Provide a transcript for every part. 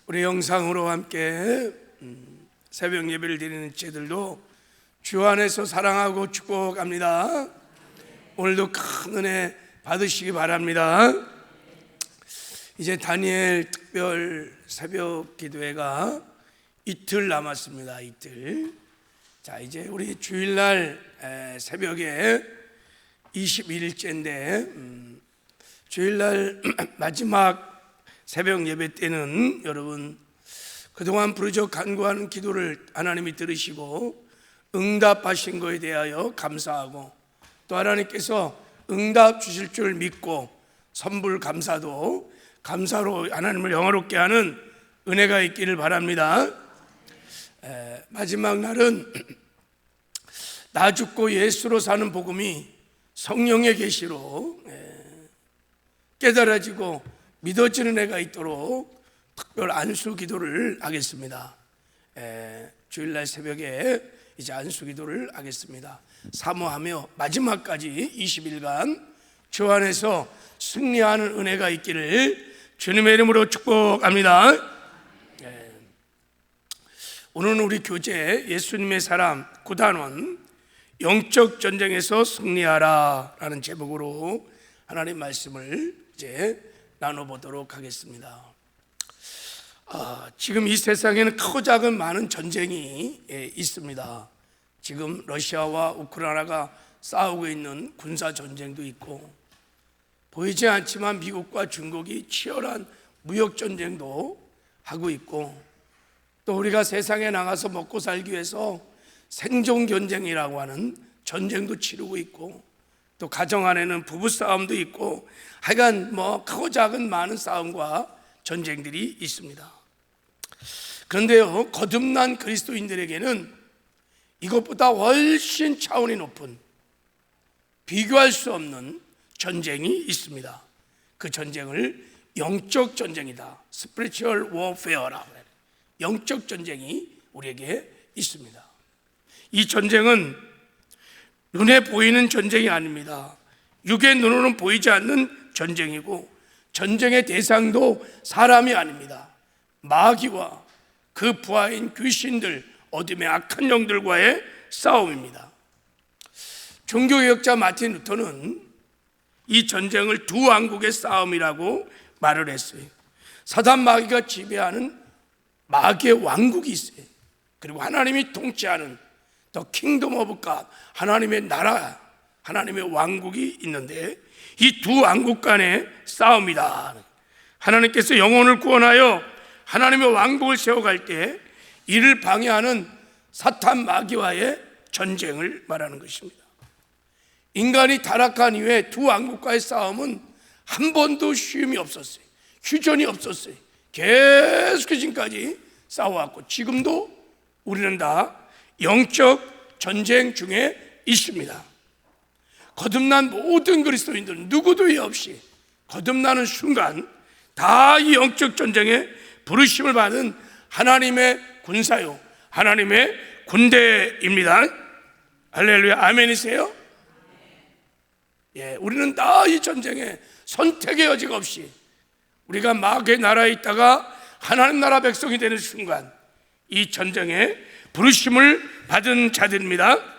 우리 영상으로 함께 새벽 예배를 드리는 제들도 주 안에서 사랑하고 축복합니다. 오늘도 큰 은혜 받으시기 바랍니다. 이제 다니엘 특별 새벽 기도회가 이틀 남았습니다. 이틀. 자, 이제 우리 주일날 새벽에 21일째인데 주일날 마지막 새벽 예배 때는 여러분 그동안 부르짖어 간구하는 기도를 하나님이 들으시고 응답하신 것에 대하여 감사하고, 또 하나님께서 응답 주실 줄 믿고 선불 감사도 감사로 하나님을 영화롭게 하는 은혜가 있기를 바랍니다. 마지막 날은 나 죽고 예수로 사는 복음이 성령의 계시로 깨달아지고 믿어지는 애가 있도록 특별 안수 기도를 하겠습니다. 주일날 새벽에 이제 안수 기도를 하겠습니다. 사모하며 마지막까지 20일간 주 안에서 승리하는 은혜가 있기를 주님의 이름으로 축복합니다. 오늘은 우리 교재 예수님의 사람 9단원 영적 전쟁에서 승리하라 라는 제목으로 하나님 말씀을 이제 나눠보도록 하겠습니다. 지금 이 세상에는 크고 작은 많은 전쟁이 있습니다. 지금 러시아와 우크라이나가 싸우고 있는 군사 전쟁도 있고, 보이지 않지만 미국과 중국이 치열한 무역 전쟁도 하고 있고, 또 우리가 세상에 나가서 먹고 살기 위해서 생존 전쟁이라고 하는 전쟁도 치르고 있고, 또 가정 안에는 부부 싸움도 있고, 하여간 크고 작은 많은 싸움과 전쟁들이 있습니다. 그런데요, 거듭난 그리스도인들에게는 이것보다 훨씬 차원이 높은 비교할 수 없는 전쟁이 있습니다. 그 전쟁을 영적 전쟁이다, Spiritual Warfare라고 해요. 영적 전쟁이 우리에게 있습니다. 이 전쟁은 눈에 보이는 전쟁이 아닙니다. 육의 눈으로는 보이지 않는 전쟁이고, 전쟁의 대상도 사람이 아닙니다. 마귀와 그 부하인 귀신들, 어둠의 악한 영들과의 싸움입니다. 종교개혁자 마틴 루터는 이 전쟁을 두 왕국의 싸움이라고 말을 했어요. 사단 마귀가 지배하는 마귀의 왕국이 있어요. 그리고 하나님이 통치하는 The Kingdom of God, 하나님의 나라, 하나님의 왕국이 있는데, 이 두 왕국 간의 싸움이다. 하나님께서 영혼을 구원하여 하나님의 왕국을 세워갈 때 이를 방해하는 사탄 마귀와의 전쟁을 말하는 것입니다. 인간이 타락한 이후에 두 왕국과의 싸움은 한 번도 쉼이 없었어요. 휴전이 없었어요. 계속해서 지금까지 싸워왔고, 지금도 우리는 다 영적 전쟁 중에 있습니다. 거듭난 모든 그리스도인들은 누구도 예 없이 거듭나는 순간 다 이 영적 전쟁에 부르심을 받은 하나님의 군사요, 하나님의 군대입니다. 할렐루야, 아멘이세요? 우리는 다 이 전쟁에 선택의 여지가 없이 우리가 마귀의 나라에 있다가 하나님 나라 백성이 되는 순간 이 전쟁에 부르심을 받은 자들입니다.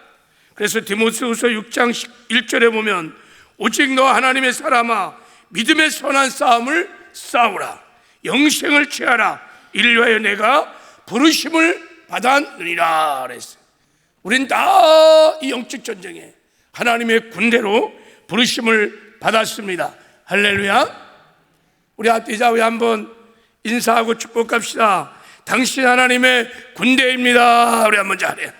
그래서 디모데후서 6장 1절에 보면 오직 너 하나님의 사람아 믿음의 선한 싸움을 싸우라, 영생을 취하라, 이를 위하여 내가 부르심을 받았느니라 그랬어요. 우린 다 이 영적 전쟁에 하나님의 군대로 부르심을 받았습니다. 할렐루야. 우리 앞뒤자 우리 한번 인사하고 축복합시다. 당신 하나님의 군대입니다. 우리 한번 잘해요.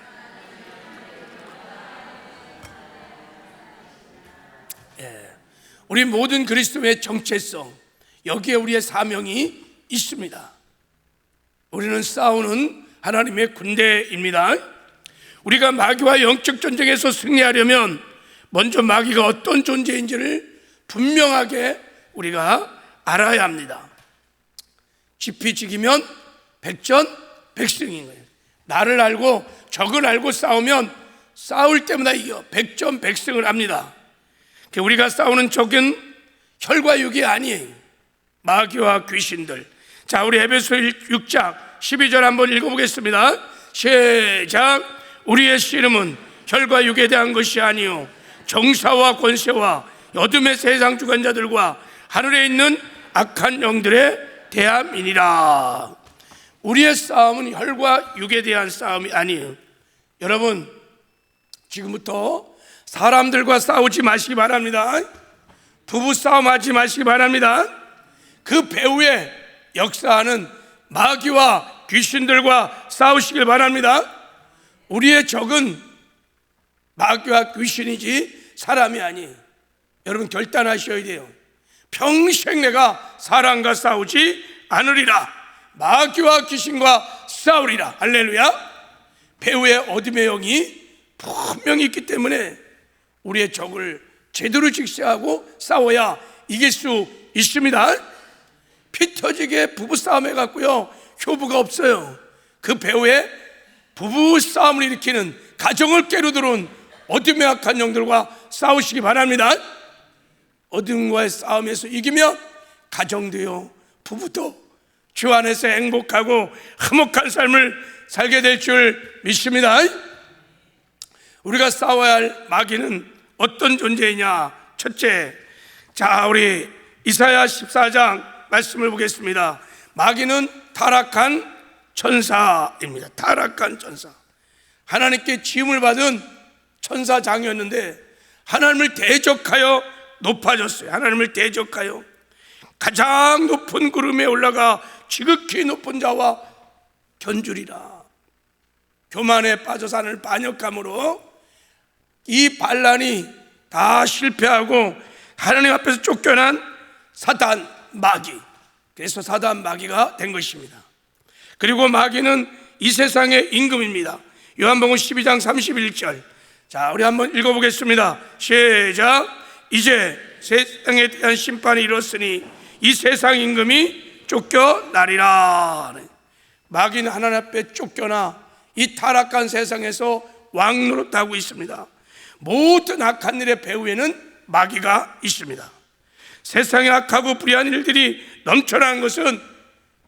우리 모든 그리스도의 정체성, 여기에 우리의 사명이 있습니다. 우리는 싸우는 하나님의 군대입니다. 우리가 마귀와 영적 전쟁에서 승리하려면 먼저 마귀가 어떤 존재인지를 분명하게 우리가 알아야 합니다. 지피지기면 백전백승인 거예요. 나를 알고 적을 알고 싸우면 싸울 때마다 이겨 백전백승을 합니다. 우리가 싸우는 적은 혈과 육이 아니에요. 마귀와 귀신들, 자, 우리 에베소 6장 12절 한번 읽어보겠습니다. 시작. 우리의 씨름은 혈과 육에 대한 것이 아니요 정사와 권세와 어둠의 세상 주관자들과 하늘에 있는 악한 영들에 대함이니라. 우리의 싸움은 혈과 육에 대한 싸움이 아니에요. 여러분, 지금부터 사람들과 싸우지 마시기 바랍니다. 부부싸움 하지 마시기 바랍니다. 그 배후에 역사하는 마귀와 귀신들과 싸우시길 바랍니다. 우리의 적은 마귀와 귀신이지 사람이 아니에요. 여러분, 결단하셔야 돼요. 평생 내가 사람과 싸우지 않으리라. 마귀와 귀신과 싸우리라. 할렐루야. 배후에 어둠의 영이 분명히 있기 때문에 우리의 적을 제대로 직시하고 싸워야 이길 수 있습니다. 피 터지게 부부싸움 해갖고요 효부가 없어요. 그 배후에 부부싸움을 일으키는 가정을 깨로 들어온 어둠의 악한 영들과 싸우시기 바랍니다. 어둠과의 싸움에서 이기면 가정도요 부부도 주 안에서 행복하고 화목한 삶을 살게 될 줄 믿습니다. 우리가 싸워야 할 마귀는 어떤 존재이냐? 첫째, 자, 우리 이사야 14장 말씀을 보겠습니다. 마귀는 타락한 천사입니다. 타락한 천사. 하나님께 지음을 받은 천사장이었는데 하나님을 대적하여 높아졌어요. 하나님을 대적하여 가장 높은 구름에 올라가 지극히 높은 자와 견주리라. 교만에 빠져서 하나님을 반역함으로 이 반란이 다 실패하고 하나님 앞에서 쫓겨난 사단 마귀. 그래서 사단 마귀가 된 것입니다. 그리고 마귀는 이 세상의 임금입니다. 요한복음 12장 31절. 자, 우리 한번 읽어보겠습니다. 시작. 이제 세상에 대한 심판이 이뤘으니 이 세상 임금이 쫓겨나리라. 마귀는 하나님 앞에 쫓겨나 이 타락한 세상에서 왕노릇하고 있습니다. 모든 악한 일의 배후에는 마귀가 있습니다. 세상에 악하고 불의한 일들이 넘쳐나는 것은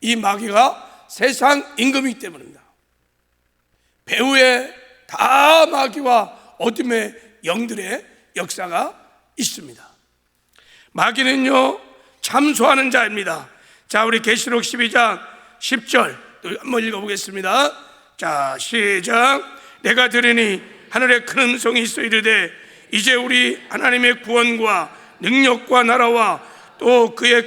이 마귀가 세상 임금이기 때문입니다. 배후에 다 마귀와 어둠의 영들의 역사가 있습니다. 마귀는요 참소하는 자입니다. 자, 우리 계시록 12장 10절 한번 읽어보겠습니다. 자, 시작. 내가 들으니 하늘에 큰 음성이 있어 이르되 이제 우리 하나님의 구원과 능력과 나라와 또 그의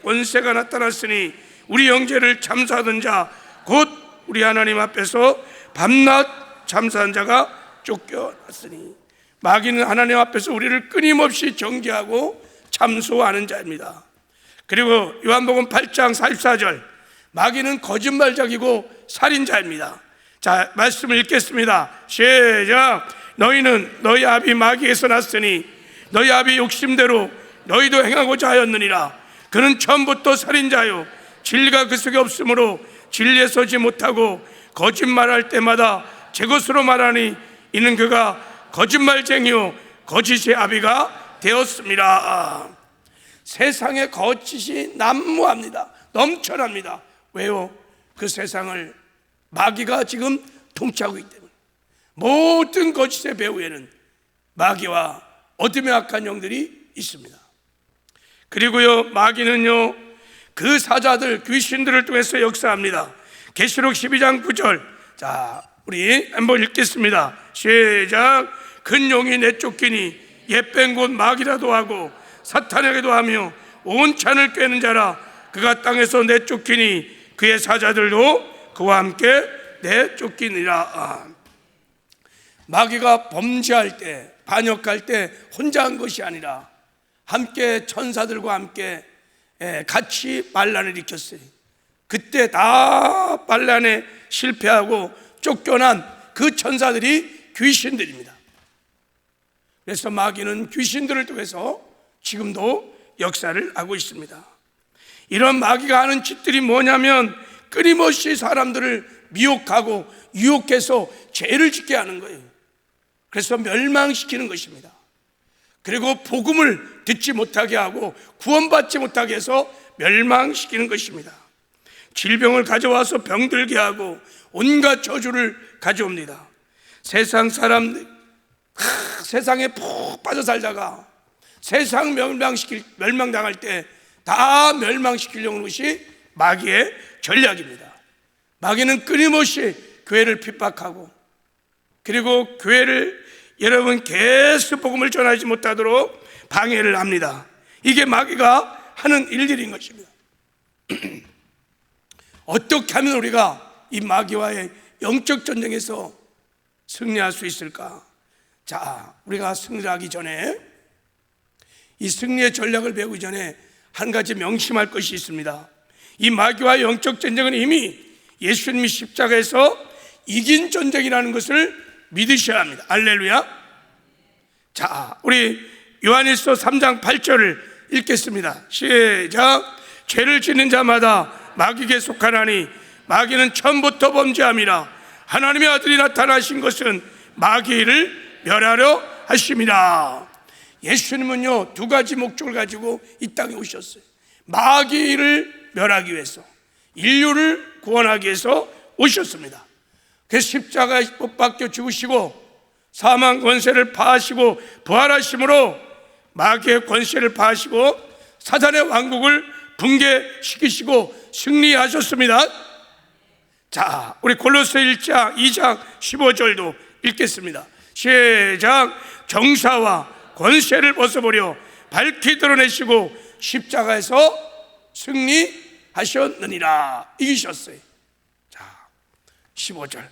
권세가 나타났으니 우리 형제를 참사하던 자 곧 우리 하나님 앞에서 밤낮 참사한 자가 쫓겨났으니. 마귀는 하나님 앞에서 우리를 끊임없이 정죄하고 참소하는 자입니다. 그리고 요한복음 8장 44절, 마귀는 거짓말적이고 살인자입니다. 자, 말씀을 읽겠습니다. 시작. 너희는 너희 아비 마귀에서 났으니 너희 아비 욕심대로 너희도 행하고자 하였느니라. 그는 처음부터 살인자요 진리가 그 속에 없으므로 진리에 서지 못하고 거짓말할 때마다 제 것으로 말하니 이는 그가 거짓말쟁이요 거짓의 아비가 되었습니다. 세상에 거짓이 난무합니다. 넘쳐납니다. 왜요? 그 세상을 마귀가 지금 통치하고 있기 때문에. 모든 거짓의 배후에는 마귀와 어둠의 악한 영들이 있습니다. 그리고요 마귀는요 그 사자들 귀신들을 통해서 역사합니다. 계시록 12장 9절. 자, 우리 한번 읽겠습니다. 시작. 큰 용이 내쫓기니 옛뺀 곧 마귀라도 하고 사탄에게도 하며 온 찬을 꿰는 자라. 그가 땅에서 내쫓기니 그의 사자들도 그와 함께 내쫓기니라. 마귀가 범죄할 때, 반역할 때 혼자 한 것이 아니라 함께 천사들과 함께 같이 반란을 일으켰어요. 그때 다 반란에 실패하고 쫓겨난 그 천사들이 귀신들입니다. 그래서 마귀는 귀신들을 통해서 지금도 역사를 하고 있습니다. 이런 마귀가 하는 짓들이 뭐냐면 끊임없이 사람들을 미혹하고 유혹해서 죄를 짓게 하는 거예요. 그래서 멸망시키는 것입니다. 그리고 복음을 듣지 못하게 하고 구원받지 못하게 해서 멸망시키는 것입니다. 질병을 가져와서 병들게 하고 온갖 저주를 가져옵니다. 세상에 푹 빠져 살다가 세상 멸망당할 때 다 멸망시키려는 것이 마귀의 전략입니다. 마귀는 끊임없이 교회를 핍박하고, 그리고 교회를 여러분 계속 복음을 전하지 못하도록 방해를 합니다. 이게 마귀가 하는 일들인 것입니다. 어떻게 하면 우리가 이 마귀와의 영적 전쟁에서 승리할 수 있을까? 자, 우리가 승리하기 전에, 이 승리의 전략을 배우기 전에 한 가지 명심할 것이 있습니다. 이 마귀와의 영적 전쟁은 이미 예수님이 십자가에서 이긴 전쟁이라는 것을 믿으셔야 합니다. 할렐루야. 자, 우리 요한일서 3장 8절을 읽겠습니다. 시작. 죄를 짓는 자마다 마귀에게 속하나니 마귀는 처음부터 범죄함이라. 하나님의 아들이 나타나신 것은 마귀를 멸하려 하심이라. 예수님은요, 두 가지 목적을 가지고 이 땅에 오셨어요. 마귀를 멸하기 위해서, 인류를 구원하기 위해서 오셨습니다. 그래서 십자가에 못 박혀 죽으시고 사망 권세를 파하시고 부활하심으로 마귀의 권세를 파하시고 사단의 왕국을 붕괴시키시고 승리하셨습니다. 자, 우리 골로새 1장 2장 15절도 읽겠습니다. 시작. 정사와 권세를 벗어버려 밝히 드러내시고 십자가에서 승리하셨느니라. 이기셨어요. 자, 15절.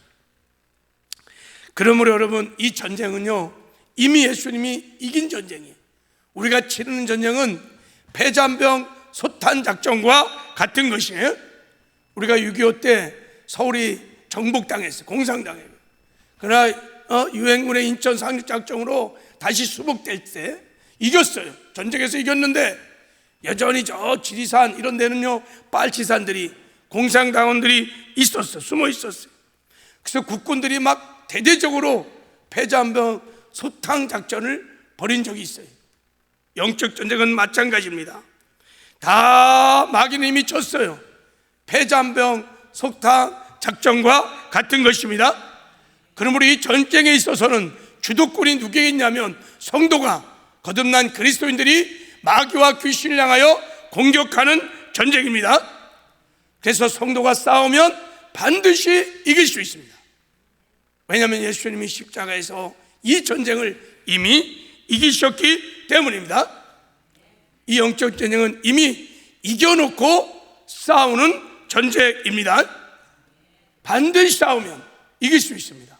그러므로 여러분, 이 전쟁은요, 이미 예수님이 이긴 전쟁이에요. 우리가 치르는 전쟁은 패잔병 소탄 작전과 같은 것이에요. 우리가 6.25 때 서울이 정복당했어요. 공상당해요. 그러나 유엔군의 인천 상륙 작전으로 다시 수복될 때 이겼어요. 전쟁에서 이겼는데 여전히 저 지리산 이런 데는요, 빨치산들이, 공상당원들이 있었어요. 숨어 있었어요. 그래서 국군들이 막 대대적으로 패잔병 소탕 작전을 벌인 적이 있어요. 영적 전쟁은 마찬가지입니다. 다 마귀는 이미 쳤어요. 패잔병 소탕 작전과 같은 것입니다. 그러므로 이 전쟁에 있어서는 주도권이 누구에게 있냐면 성도가, 거듭난 그리스도인들이 마귀와 귀신을 향하여 공격하는 전쟁입니다. 그래서 성도가 싸우면 반드시 이길 수 있습니다. 왜냐하면 예수님이 십자가에서 이 전쟁을 이미 이기셨기 때문입니다. 이 영적 전쟁은 이미 이겨놓고 싸우는 전쟁입니다. 반드시 싸우면 이길 수 있습니다.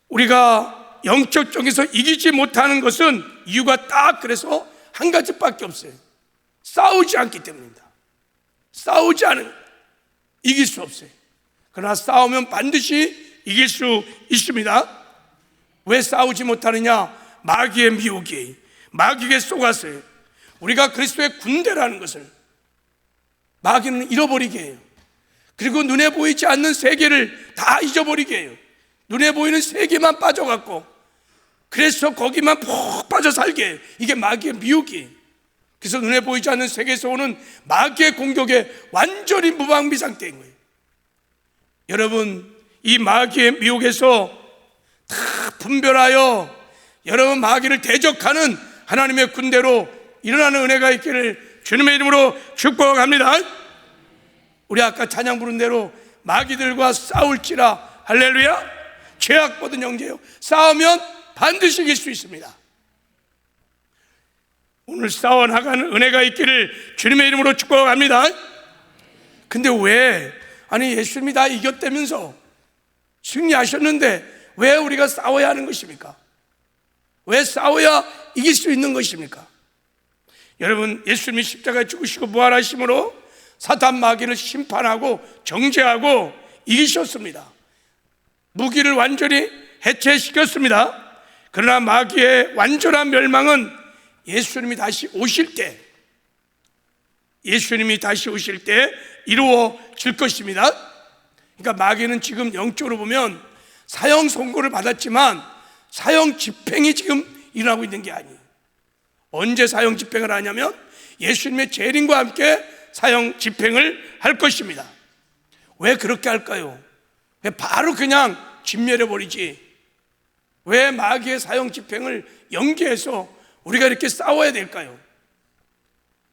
우리가 영적 쪽에서 이기지 못하는 것은 이유가 딱 그래서 한 가지밖에 없어요. 싸우지 않기 때문입니다. 싸우지 않으면 이길 수 없어요. 그러나 싸우면 반드시 이길 수 있습니다. 왜 싸우지 못하느냐? 마귀의 미혹이, 마귀에게 속았어요. 우리가 그리스도의 군대라는 것을 마귀는 잃어버리게 해요. 그리고 눈에 보이지 않는 세계를 다 잊어버리게 해요. 눈에 보이는 세계만 빠져갖고, 그래서 거기만 푹 빠져 살게 해요. 이게 마귀의 미혹이에요. 그래서 눈에 보이지 않는 세계에서 오는 마귀의 공격에 완전히 무방비 상태인 거예요. 여러분, 이 마귀의 미혹에서 다 분별하여 여러분 마귀를 대적하는 하나님의 군대로 일어나는 은혜가 있기를 주님의 이름으로 축복합니다. 우리 아까 찬양 부른 대로 마귀들과 싸울지라. 할렐루야. 죄악보던 형제요, 싸우면 반드시 이길 수 있습니다. 오늘 싸워나가는 은혜가 있기를 주님의 이름으로 축복합니다. 근데 왜, 아니 예수님이 다 이겼다면서 승리하셨는데 왜 우리가 싸워야 하는 것입니까? 왜 싸워야 이길 수 있는 것입니까? 여러분, 예수님이 십자가에 죽으시고 부활하심으로 사탄 마귀를 심판하고 정죄하고 이기셨습니다. 무기를 완전히 해체시켰습니다. 그러나 마귀의 완전한 멸망은 예수님이 다시 오실 때 이루어질 것입니다. 그러니까 마귀는 지금 영적으로 보면 사형 선고를 받았지만 사형 집행이 지금 일어나고 있는 게 아니에요. 언제 사형 집행을 하냐면 예수님의 재림과 함께 사형 집행을 할 것입니다. 왜 그렇게 할까요? 왜 바로 그냥 진멸해버리지? 왜 마귀의 사형 집행을 연기해서 우리가 이렇게 싸워야 될까요?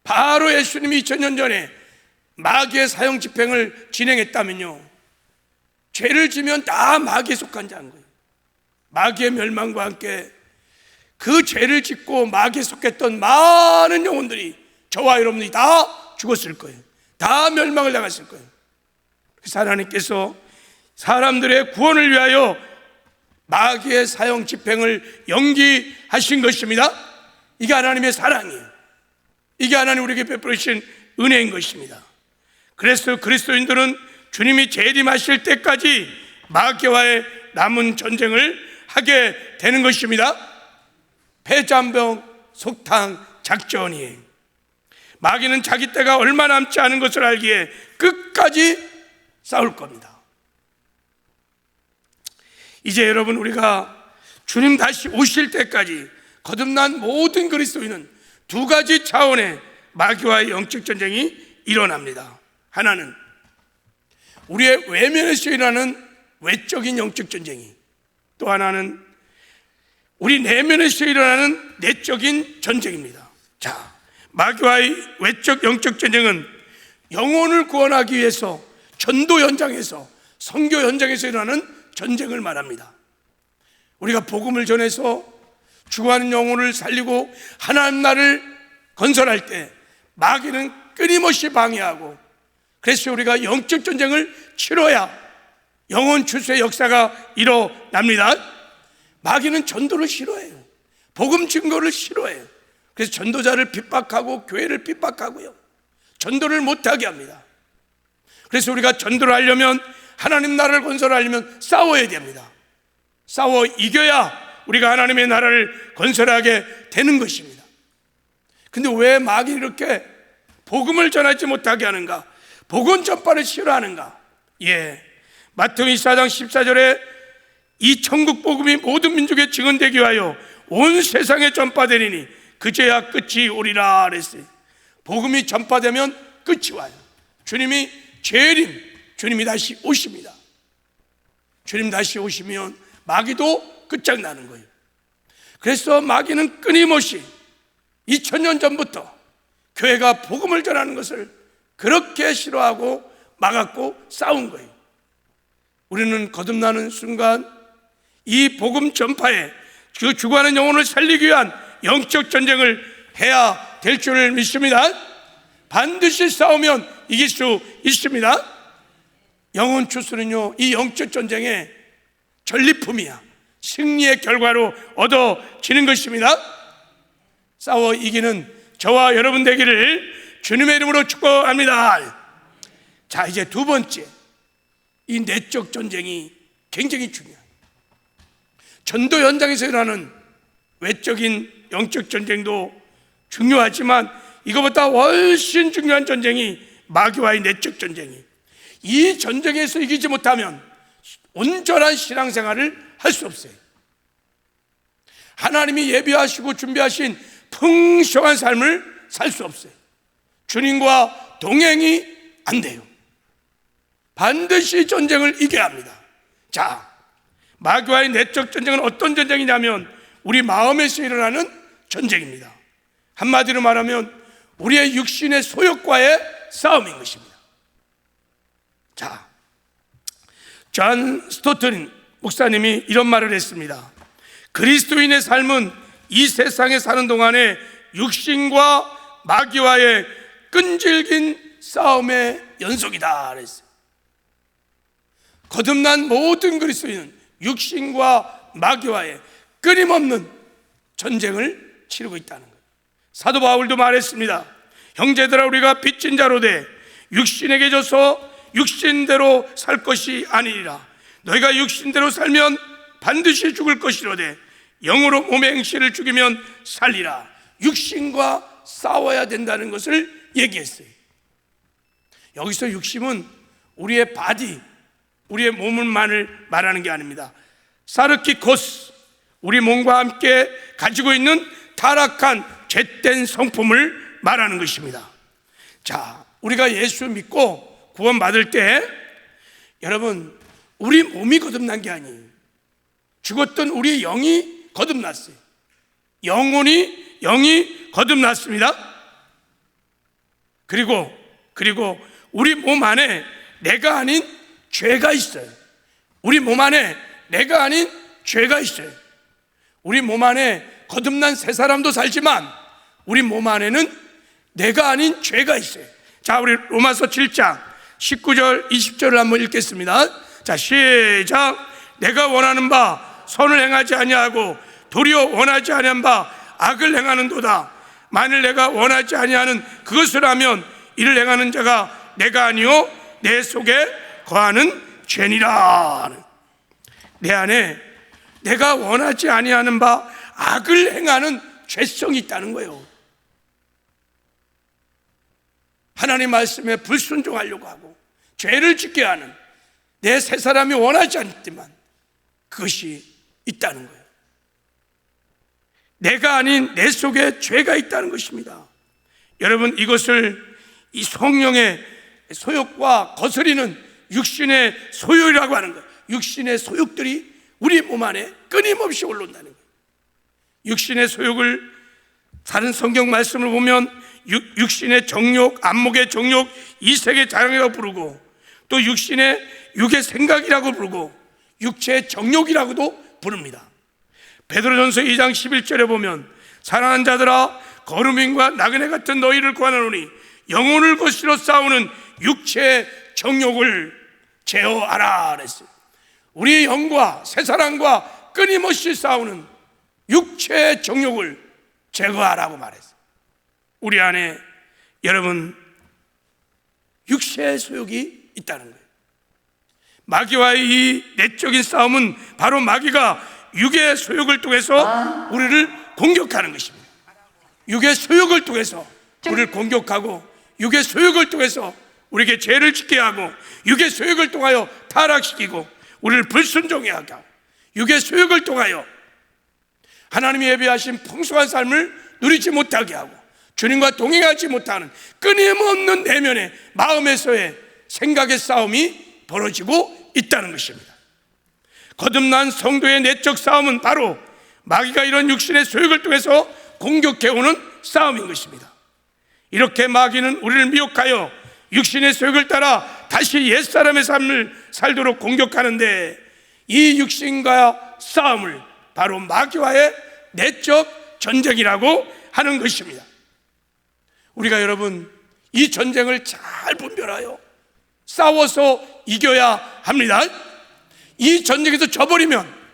바로 예수님이 2000년 전에 마귀의 사형 집행을 진행했다면요, 죄를 지면 다 마귀에 속한 자인 거예요. 마귀의 멸망과 함께 그 죄를 짓고 마귀에 속했던 많은 영혼들이, 저와 여러분이 다 죽었을 거예요. 다 멸망을 당했을 거예요. 그래서 하나님께서 사람들의 구원을 위하여 마귀의 사형 집행을 연기하신 것입니다. 이게 하나님의 사랑이에요. 이게 하나님 우리에게 베풀으신 은혜인 것입니다. 그래서 그리스도인들은 주님이 재림하실 때까지 마귀와의 남은 전쟁을 하게 되는 것입니다. 패잔병 속탕 작전이에요. 마귀는 자기 때가 얼마 남지 않은 것을 알기에 끝까지 싸울 겁니다. 이제 여러분, 우리가 주님 다시 오실 때까지 거듭난 모든 그리스도인은 두 가지 차원의 마귀와의 영적 전쟁이 일어납니다. 하나는 우리의 외면에서 일어나는 외적인 영적 전쟁이, 또 하나는 우리 내면에서 일어나는 내적인 전쟁입니다. 자, 마귀와의 외적 영적 전쟁은 영혼을 구원하기 위해서 전도 현장에서, 선교 현장에서 일어나는 전쟁을 말합니다. 우리가 복음을 전해서 죽어가는 영혼을 살리고 하나님 나라를 건설할 때 마귀는 끊임없이 방해하고, 그래서 우리가 영적 전쟁을 치러야 영혼 추수의 역사가 일어납니다. 마귀는 전도를 싫어해요. 복음 증거를 싫어해요. 그래서 전도자를 핍박하고 교회를 핍박하고요, 전도를 못하게 합니다. 그래서 우리가 전도를 하려면, 하나님 나라를 건설하려면 싸워야 됩니다. 싸워 이겨야 우리가 하나님의 나라를 건설하게 되는 것입니다. 근데 왜 마귀는 이렇게 복음을 전하지 못하게 하는가? 복음 전파를 싫어하는가? 마태복음 24장 14절에 이 천국 복음이 모든 민족에 증언되기 위하여 온 세상에 전파되리니 그제야 끝이 오리라 그랬어요. 복음이 전파되면 끝이 와요. 주님이 재림, 주님이 다시 오십니다. 주님 다시 오시면 마귀도 끝장나는 거예요. 그래서 마귀는 끊임없이 2000년 전부터 교회가 복음을 전하는 것을 그렇게 싫어하고 막았고 싸운 거예요. 우리는 거듭나는 순간 이 복음 전파에 그 죽어가는 영혼을 살리기 위한 영적 전쟁을 해야 될 줄을 믿습니다. 반드시 싸우면 이길 수 있습니다. 영혼 추수는요, 이 영적 전쟁의 전리품이야. 승리의 결과로 얻어지는 것입니다. 싸워 이기는 저와 여러분 되기를 주님의 이름으로 축복합니다. 자, 이제 두 번째, 이 내적 전쟁이 굉장히 중요해요. 전도 현장에서 일어나는 외적인 영적 전쟁도 중요하지만 이거보다 훨씬 중요한 전쟁이 마귀와의 내적 전쟁이에요. 이 전쟁에서 이기지 못하면 온전한 신앙생활을 할 수 없어요. 하나님이 예비하시고 준비하신 풍성한 삶을 살 수 없어요. 주님과 동행이 안 돼요. 반드시 전쟁을 이겨야 합니다. 자, 마귀와의 내적 전쟁은 어떤 전쟁이냐면 우리 마음에서 일어나는 전쟁입니다. 한마디로 말하면 우리의 육신의 소욕과의 싸움인 것입니다. 자, 존 스토튼 목사님이 이런 말을 했습니다. 그리스도인의 삶은 이 세상에 사는 동안에 육신과 마귀와의 끈질긴 싸움의 연속이다 그랬어요. 거듭난 모든 그리스도인은 육신과 마귀와의 끊임없는 전쟁을 치르고 있다는 거예요. 사도 바울도 말했습니다. 형제들아, 우리가 빚진 자로 돼 육신에게 져서 육신대로 살 것이 아니니라. 너희가 육신대로 살면 반드시 죽을 것이로되 영으로 몸의 행실을 죽이면 살리라. 육신과 싸워야 된다는 것을 얘기했어요. 여기서 육신은 우리의 바디, 우리의 몸을만을 말하는 게 아닙니다. 사르키코스, 우리 몸과 함께 가지고 있는 타락한 죄된 성품을 말하는 것입니다. 자, 우리가 예수 믿고 구원받을 때 여러분 우리 몸이 거듭난 게 아니에요. 죽었던 우리 영이 거듭났어요. 영이 거듭났습니다. 그리고 우리 몸 안에 내가 아닌 죄가 있어요. 우리 몸 안에 내가 아닌 죄가 있어요. 우리 몸 안에 거듭난 새 사람도 살지만 우리 몸 안에는 내가 아닌 죄가 있어요. 자, 우리 로마서 7장 19절 20절을 한번 읽겠습니다. 자, 시작. 내가 원하는 바 선을 행하지 아니하고 도리어 원하지 아니한 바 악을 행하는도다. 만일 내가 원하지 아니하는 그것을 하면 이를 행하는 자가 내가 아니요 내 속에 거하는 죄니라. 내 안에 내가 원하지 아니하는 바 악을 행하는 죄성이 있다는 거예요. 하나님 말씀에 불순종하려고 하고 죄를 짓게 하는 내 새 사람이 원하지 않지만 그것이 있다는 거예요. 내가 아닌 내 속에 죄가 있다는 것입니다. 여러분, 이것을 이 성령의 소욕과 거스리는 육신의 소욕이라고 하는 거예요. 육신의 소욕들이 우리 몸 안에 끊임없이 올라온다는 거예요. 육신의 소욕을 다른 성경 말씀을 보면 육신의 정욕, 안목의 정욕, 이색의 자랑이라고 부르고 또 육의 생각이라고 부르고 육체의 정욕이라고도 부릅니다. 베드로전서 2장 11절에 보면 사랑하는 자들아 거루민과 나그네 같은 너희를 구하노니 영혼을 거스려 싸우는 육체의 정욕을 제어하라 그랬어요. 우리의 영과 새사랑과 끊임없이 싸우는 육체의 정욕을 제거하라고 말했어요. 우리 안에 여러분 육체의 소욕이 있다는 거예요. 마귀와의 이 내적인 싸움은 바로 마귀가 육의 소욕을 통해서 우리를 공격하는 것입니다. 육의 소욕을 통해서 우리를 공격하고 육의 소욕을 통해서 우리에게 죄를 짓게 하고 육의 소욕을 통하여 타락시키고 우리를 불순종하게 하고 육의 소욕을 통하여 하나님이 예비하신 풍성한 삶을 누리지 못하게 하고 주님과 동행하지 못하는 끊임없는 내면의 마음에서의 생각의 싸움이 벌어지고 있다는 것입니다. 거듭난 성도의 내적 싸움은 바로 마귀가 이런 육신의 소욕을 통해서 공격해오는 싸움인 것입니다. 이렇게 마귀는 우리를 미혹하여 육신의 소욕을 따라 다시 옛사람의 삶을 살도록 공격하는데 이 육신과 싸움을 바로 마귀와의 내적 전쟁이라고 하는 것입니다. 우리가 여러분 이 전쟁을 잘 분별하여 싸워서 이겨야 합니다. 이 전쟁에서 져버리면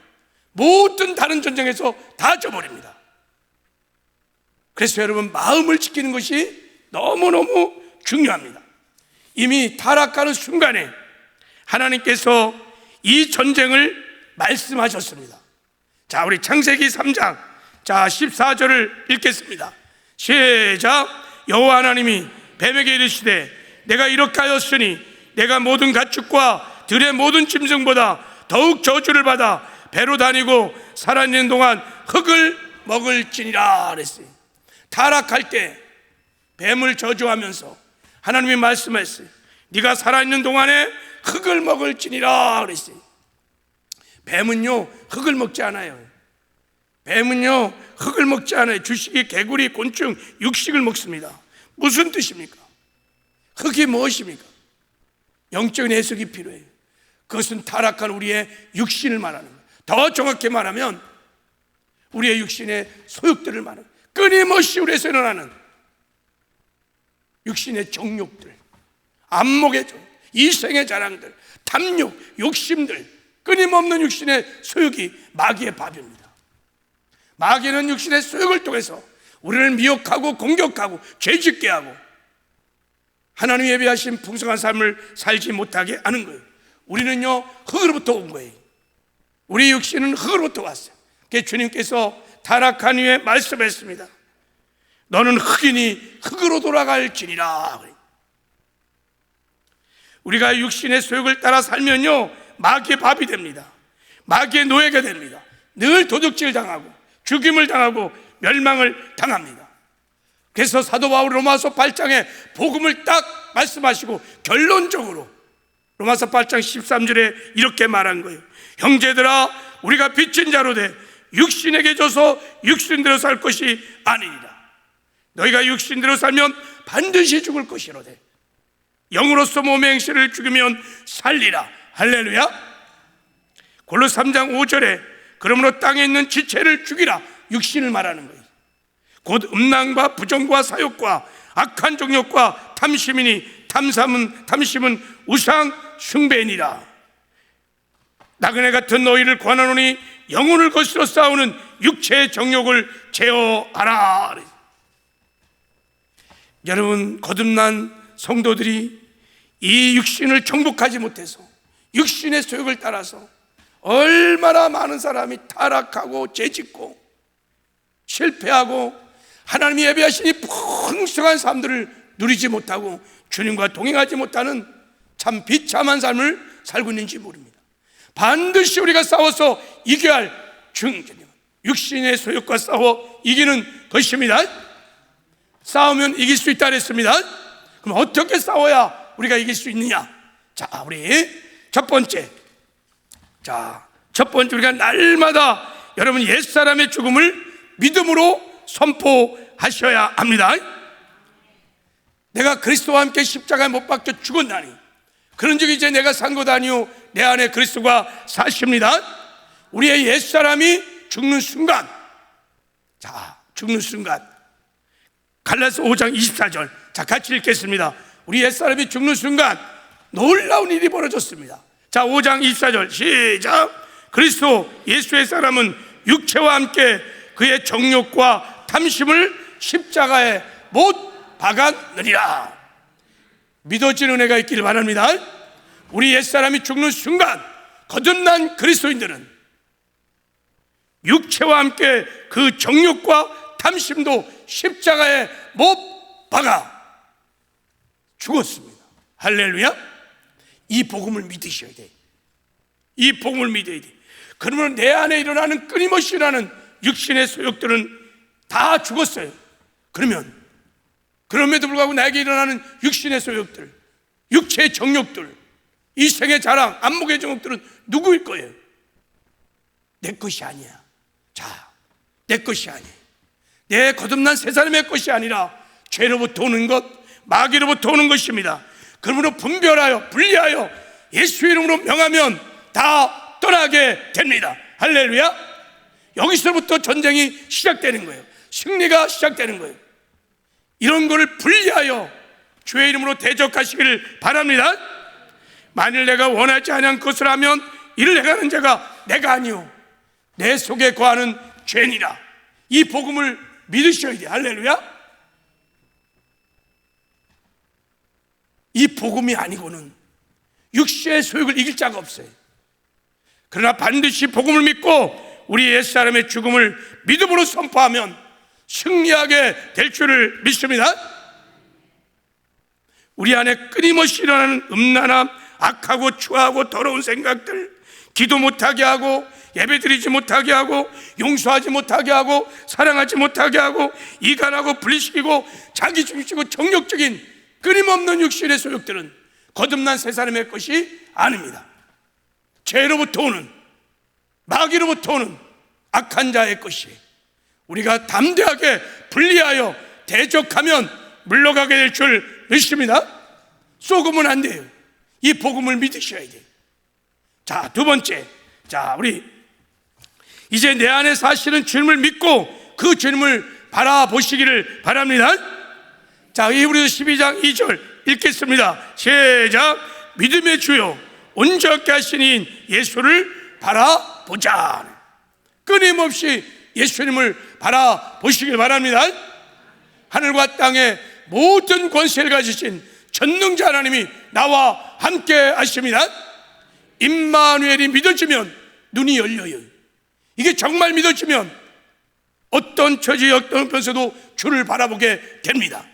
모든 다른 전쟁에서 다 져버립니다. 그래서 여러분 마음을 지키는 것이 너무너무 중요합니다. 이미 타락하는 순간에 하나님께서 이 전쟁을 말씀하셨습니다. 자, 우리 창세기 3장 14절을 읽겠습니다. 시작. 여호와 하나님이 뱀에게 이르시되 내가 이렇게 하였으니 내가 모든 가축과 들의 모든 짐승보다 더욱 저주를 받아 배로 다니고 살아있는 동안 흙을 먹을지니라 그랬어요. 타락할 때 뱀을 저주하면서 하나님이 말씀했어요. 네가 살아있는 동안에 흙을 먹을지니라 그랬어요. 뱀은요 흙을 먹지 않아요. 뱀은요 흙을 먹지 않아요. 주식이 개구리, 곤충, 육식을 먹습니다. 무슨 뜻입니까? 흙이 무엇입니까? 영적인 해석이 필요해요. 그것은 타락한 우리의 육신을 말하는 거예요. 더 정확히 말하면 우리의 육신의 소욕들을 말하는 거예요. 끊임없이 우리에서 일어나는 육신의 정욕들, 안목의 정, 이생의 자랑들, 탐욕, 욕심들, 끊임없는 육신의 소욕이 마귀의 밥입니다. 마귀는 육신의 소욕을 통해서 우리를 미혹하고 공격하고 죄짓게 하고 하나님이 예비하신 풍성한 삶을 살지 못하게 하는 거예요. 우리는요 흙으로부터 온 거예요. 우리 육신은 흙으로부터 왔어요. 그래서 주님께서 타락한 후에 말씀했습니다. 너는 흙이니 흙으로 돌아갈지니라. 우리가 육신의 소욕을 따라 살면요 마귀의 밥이 됩니다. 마귀의 노예가 됩니다. 늘 도둑질 당하고 죽임을 당하고 멸망을 당합니다. 그래서 사도 바울 로마서 8장에 복음을 딱 말씀하시고 결론적으로 로마서 8장 13절에 이렇게 말한 거예요. 형제들아, 우리가 빚진 자로 돼 육신에게 져서 육신대로 살 것이 아니니라. 너희가 육신대로 살면 반드시 죽을 것이로되 영으로서 몸의 행실을 죽이면 살리라. 할렐루야. 골로새 3장 5절에 그러므로 땅에 있는 지체를 죽이라. 육신을 말하는 거예요. 곧 음란과 부정과 사욕과 악한 정욕과 탐심이니 탐심은 우상 숭배니라. 나그네 같은 너희를 권하노니 영혼을 거스러 싸우는 육체의 정욕을 제어하라. 여러분, 거듭난 성도들이 이 육신을 정복하지 못해서 육신의 소욕을 따라서 얼마나 많은 사람이 타락하고 죄짓고 실패하고 하나님이 예비하시니 풍성한 삶들을 누리지 못하고 주님과 동행하지 못하는 참 비참한 삶을 살고 있는지 모릅니다. 반드시 우리가 싸워서 이겨야 할 중요한 육신의 소욕과 싸워 이기는 것입니다. 싸우면 이길 수 있다 그랬습니다. 그럼 어떻게 싸워야 우리가 이길 수 있느냐? 자, 우리 첫 번째 우리가 날마다 여러분 옛사람의 죽음을 믿음으로 선포하셔야 합니다. 내가 그리스도와 함께 십자가에 못 박혀 죽었나니 그런즉 이제 내가 산 것 아니요 내 안에 그리스도가 사십니다. 우리의 옛사람이 죽는 순간, 죽는 순간, 갈라디아서 5장 24절, 같이 읽겠습니다. 우리 옛사람이 죽는 순간 놀라운 일이 벌어졌습니다. 5장 24절 시작. 그리스도 예수의 사람은 육체와 함께 그의 정욕과 탐심을 십자가에 못 박았느니라. 믿어지는 은혜가 있기를 바랍니다. 우리 옛사람이 죽는 순간 거듭난 그리스도인들은 육체와 함께 그 정욕과 탐심도 십자가에 못 박아 죽었습니다. 할렐루야. 이 복음을 믿으셔야 돼. 이 복음을 믿어야 돼. 그러면 내 안에 일어나는 끊임없이 일어나는 육신의 소욕들은 다 죽었어요. 그럼에도 불구하고 나에게 일어나는 육신의 소욕들, 육체의 정욕들, 이생의 자랑, 안목의 정욕들은 누구일 거예요? 내 것이 아니야. 내 것이 아니에요. 내 거듭난 새 사람의 것이 아니라 죄로부터 오는 것, 마귀로부터 오는 것입니다. 그러므로 분리하여 예수 이름으로 명하면 다 떠나게 됩니다. 할렐루야. 여기서부터 전쟁이 시작되는 거예요. 승리가 시작되는 거예요. 이런 거를 분리하여 주의 이름으로 대적하시기를 바랍니다. 만일 내가 원하지 않은 것을 하면 이를 행하는 자가 내가 아니요 내 속에 거하는 죄니라. 이 복음을 믿으셔야 돼요. 할렐루야. 이 복음이 아니고는 육체의 소욕을 이길 자가 없어요. 그러나 반드시 복음을 믿고 우리 옛사람의 죽음을 믿음으로 선포하면 승리하게 될 줄을 믿습니다. 우리 안에 끊임없이 일어나는 음란함, 악하고 추하고 더러운 생각들, 기도 못하게 하고 예배드리지 못하게 하고 용서하지 못하게 하고 사랑하지 못하게 하고 이간하고 분리시키고 자기중심적이고 정욕적인 끊임없는 육신의 소욕들은 거듭난 새 사람의 것이 아닙니다. 죄로부터 오는, 마귀로부터 오는 악한 자의 것이 우리가 담대하게 분리하여 대적하면 물러가게 될 줄 믿습니다. 속으면 안 돼요. 이 복음을 믿으셔야 돼요. 두 번째, 우리 이제 내 안에 사시는 주님을 믿고 그 주님을 바라보시기를 바랍니다. 히브리서 12장 2절 읽겠습니다. 시작. 믿음의 주요 온전케 하신 이인 예수를 바라보자. 끊임없이 예수님을 바라보시길 바랍니다. 하늘과 땅의 모든 권세를 가지신 전능자 하나님이 나와 함께 하십니다. 임마누엘이 믿어지면 눈이 열려요. 이게 정말 믿어지면 어떤 처지 어떤 편에서도 주를 바라보게 됩니다.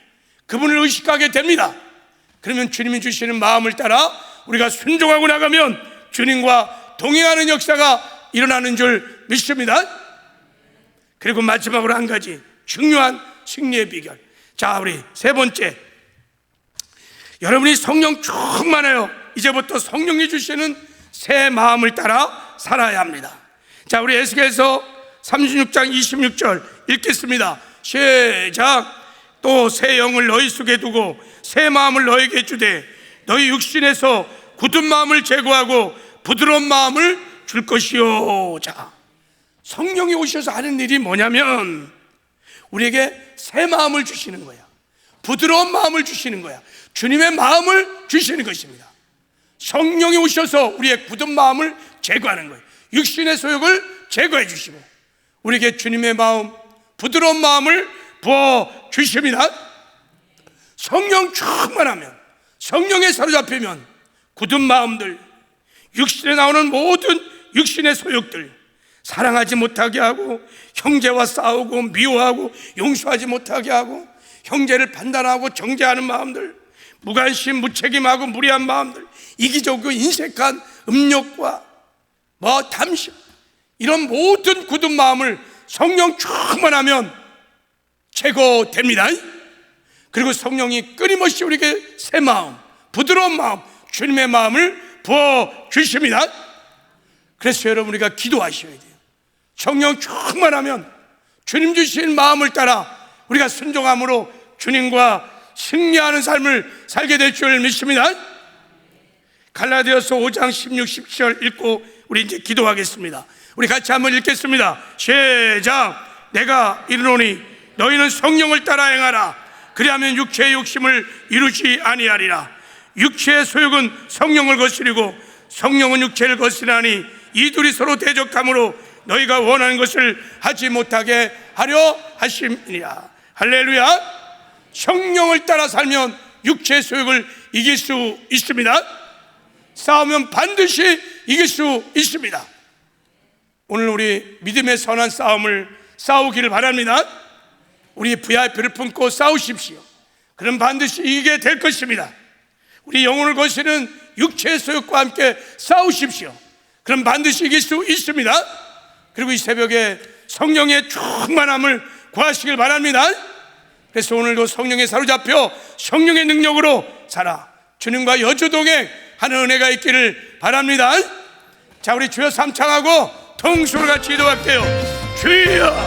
그분을 의식하게 됩니다. 그러면 주님이 주시는 마음을 따라 우리가 순종하고 나가면 주님과 동행하는 역사가 일어나는 줄 믿습니다. 그리고 마지막으로 한 가지 중요한 승리의 비결, 자, 우리 세 번째, 여러분이 성령 충만해요. 이제부터 성령이 주시는 새 마음을 따라 살아야 합니다. 자, 우리 에스겔서 36장 26절 읽겠습니다. 시작. 또 새 영을 너희 속에 두고 새 마음을 너희에게 주되 너희 육신에서 굳은 마음을 제거하고 부드러운 마음을 줄 것이요. 자, 성령이 오셔서 하는 일이 뭐냐면 우리에게 새 마음을 주시는 거야. 부드러운 마음을 주시는 거야. 주님의 마음을 주시는 것입니다. 성령이 오셔서 우리의 굳은 마음을 제거하는 거예요. 육신의 소욕을 제거해 주시고 우리에게 주님의 마음, 부드러운 마음을 부어 주십니다. 성령 충만하면, 성령에 사로잡히면 굳은 마음들, 육신에 나오는 모든 육신의 소욕들, 사랑하지 못하게 하고 형제와 싸우고 미워하고 용서하지 못하게 하고 형제를 판단하고 정죄하는 마음들, 무관심 무책임하고 무리한 마음들, 이기적이고 인색한 음욕과 탐심, 이런 모든 굳은 마음을 성령 충만하면 제거됩니다. 그리고 성령이 끊임없이 우리에게 새 마음, 부드러운 마음, 주님의 마음을 부어 주십니다. 그래서 여러분, 우리가 기도하셔야 돼요. 성령 충만하면 주님 주신 마음을 따라 우리가 순종함으로 주님과 승리하는 삶을 살게 될 줄 믿습니다. 갈라디아서 5장 16, 17절 읽고 우리 이제 기도하겠습니다. 우리 같이 한번 읽겠습니다. 시작. 내가 이르노니 너희는 성령을 따라 행하라. 그리하면 육체의 욕심을 이루지 아니하리라. 육체의 소욕은 성령을 거스리고 성령은 육체를 거스리나니 이 둘이 서로 대적함으로 너희가 원하는 것을 하지 못하게 하려 하심이니라. 할렐루야. 성령을 따라 살면 육체의 소욕을 이길 수 있습니다. 싸우면 반드시 이길 수 있습니다. 오늘 우리 믿음의 선한 싸움을 싸우기를 바랍니다. 우리 VIP를 품고 싸우십시오. 그럼 반드시 이기게 될 것입니다. 우리 영혼을 거스르는 육체의 소욕과 함께 싸우십시오. 그럼 반드시 이길 수 있습니다. 그리고 이 새벽에 성령의 충만함을 구하시길 바랍니다. 그래서 오늘도 성령에 사로잡혀 성령의 능력으로 살아 주님과 여주동행 하는 은혜가 있기를 바랍니다. 자, 우리 주여 삼창하고 통수를 같이 기도할게요. 주여.